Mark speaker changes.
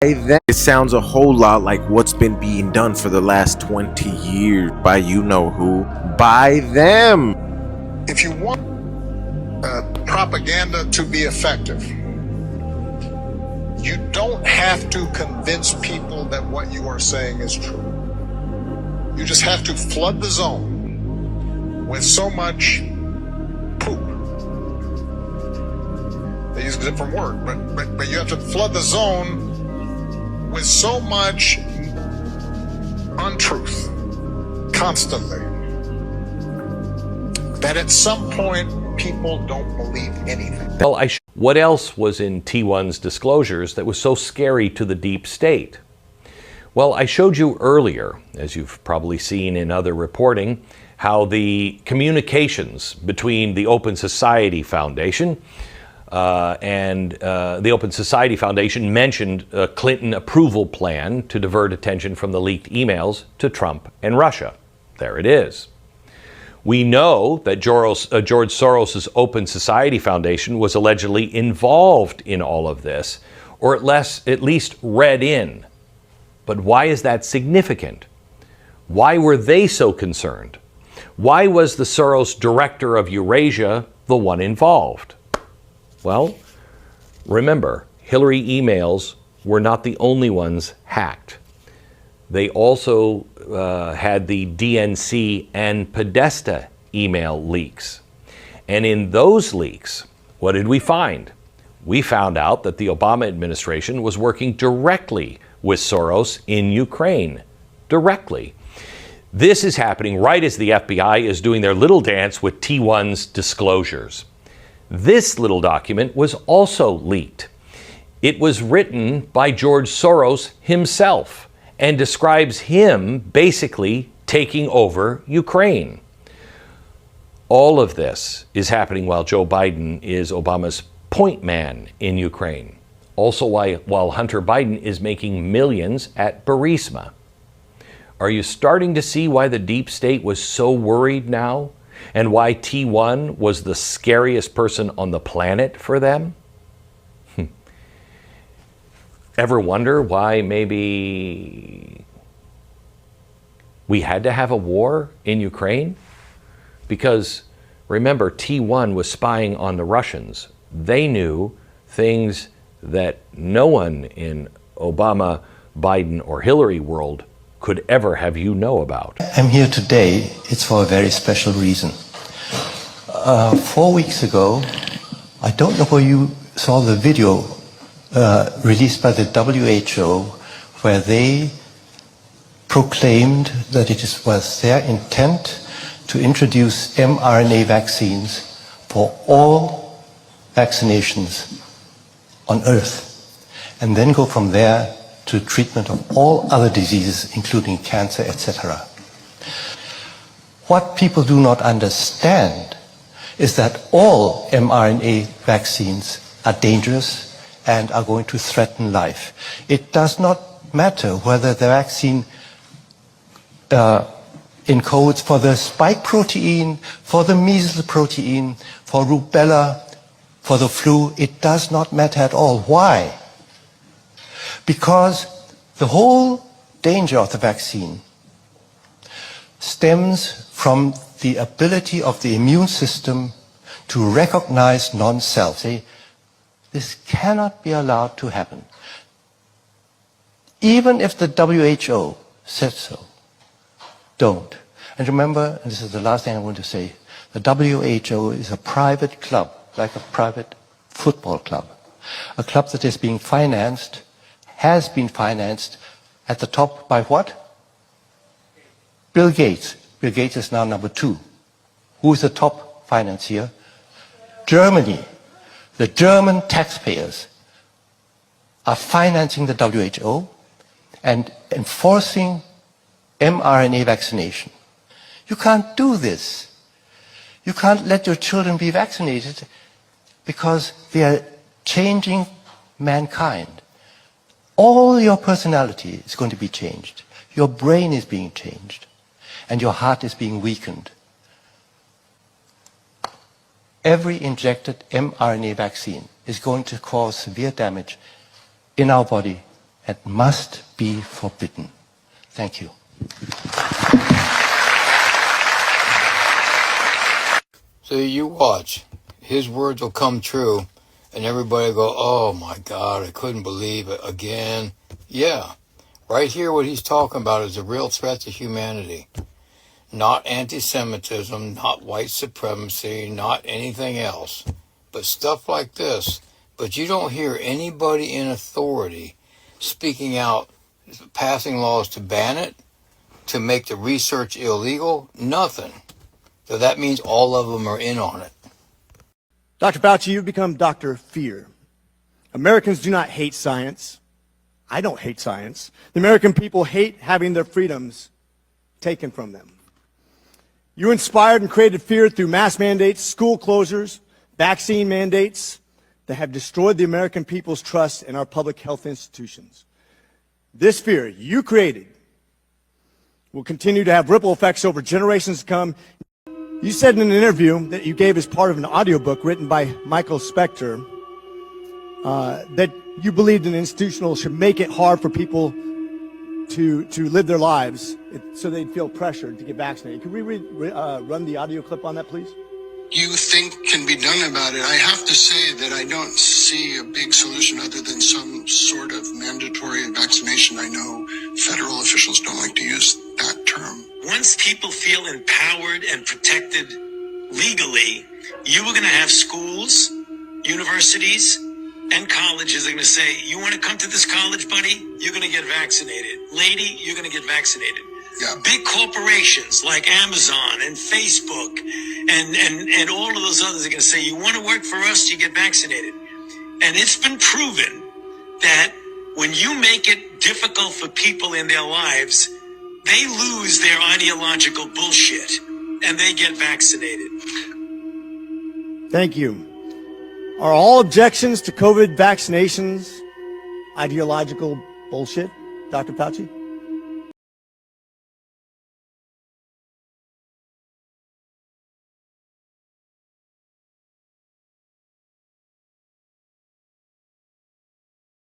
Speaker 1: It sounds a whole lot like what's been being done for the last 20 years by you know who. By them.
Speaker 2: If you want propaganda to be effective, you don't have to convince people that what you are saying is true. You just have to flood the zone with so much poop. They use a different word, but you have to flood the zone with so much untruth constantly that at some point people don't believe anything.
Speaker 3: Well, what else was in T1's disclosures that was so scary to the deep state? Well, I showed you earlier, as you've probably seen in other reporting, how the communications between the Open Society Foundation and the Open Society Foundation mentioned a Clinton approval plan to divert attention from the leaked emails to Trump and Russia. There it is. We know that George Soros' Open Society Foundation was allegedly involved in all of this, or at least read in. But why is that significant? Why were they so concerned? Why was the Soros director of Eurasia the one involved? Well, remember, Hillary emails were not the only ones hacked. They also had the DNC and Podesta email leaks. And in those leaks, what did we find? We found out that the Obama administration was working directly with Soros in Ukraine. Directly. This is happening right as the FBI is doing their little dance with T1's disclosures. This little document was also leaked. It was written by George Soros himself and describes him basically taking over Ukraine. All of this is happening while Joe Biden is Obama's point man in Ukraine. Also while Hunter Biden is making millions at Burisma. Are you starting to see why the deep state was so worried now? And why T1 was the scariest person on the planet for them? Ever wonder why maybe we had to have a war in Ukraine? Because remember, T1 was spying on the Russians. They knew things that no one in Obama, Biden, or Hillary world could ever have you know about.
Speaker 4: I'm here today, it's for a very special reason. 4 weeks ago, I don't know where you saw the video released by the WHO, where they proclaimed that it was their intent to introduce mRNA vaccines for all vaccinations on Earth, and then go from there to treatment of all other diseases, including cancer, etc. What people do not understand is that all mRNA vaccines are dangerous and are going to threaten life. It does not matter whether the vaccine encodes for the spike protein, for the measles protein, for rubella, for the flu. It does not matter at all. Why? Because the whole danger of the vaccine stems from the ability of the immune system to recognize non-self. This cannot be allowed to happen. Even if the WHO said so, don't. And remember, and this is the last thing I want to say, the WHO is a private club, like a private football club. A club that is being financed, has been financed at the top by what? Bill Gates. Bill Gates is now number 2. Who is the top financier? Germany. The German taxpayers are financing the WHO and enforcing mRNA vaccination. You can't do this. You can't let your children be vaccinated because they are changing mankind. All your personality is going to be changed. Your brain is being changed. And your heart is being weakened. Every injected mRNA vaccine is going to cause severe damage in our body and must be forbidden. Thank you.
Speaker 5: So you watch. His words will come true, and everybody will go, oh my God, I couldn't believe it again. Yeah, right here what he's talking about is a real threat to humanity. Not anti-Semitism, not white supremacy, not anything else, but stuff like this. But you don't hear anybody in authority speaking out, passing laws to ban it, to make the research illegal, nothing. So that means all of them are in on it.
Speaker 6: Dr. Fauci, you've become Dr. Fear. Americans do not hate science. I don't hate science. The American people hate having their freedoms taken from them. You inspired and created fear through mass mandates, school closures, vaccine mandates that have destroyed the American people's trust in our public health institutions. This fear you created will continue to have ripple effects over generations to come. You said in an interview that you gave as part of an audiobook written by Michael Spector that you believed an institutional should make it hard for people to live their lives so they'd feel pressured to get vaccinated. Could we run the audio clip on that, please?
Speaker 7: You think can be done about it. I have to say that I don't see a big solution other than some sort of mandatory vaccination. I know federal officials don't like to use that term.
Speaker 8: Once people feel empowered and protected legally, you are going to have schools, universities, and colleges are going to say, you want to come to this college, buddy? You're going to get vaccinated. Lady, you're going to get vaccinated.
Speaker 7: Yeah.
Speaker 8: Big corporations like Amazon and Facebook and all of those others are going to say, you want to work for us, you get vaccinated. And it's been proven that when you make it difficult for people in their lives, they lose their ideological bullshit and they get vaccinated.
Speaker 6: Thank you. Are all objections to COVID vaccinations ideological bullshit, Dr. Fauci?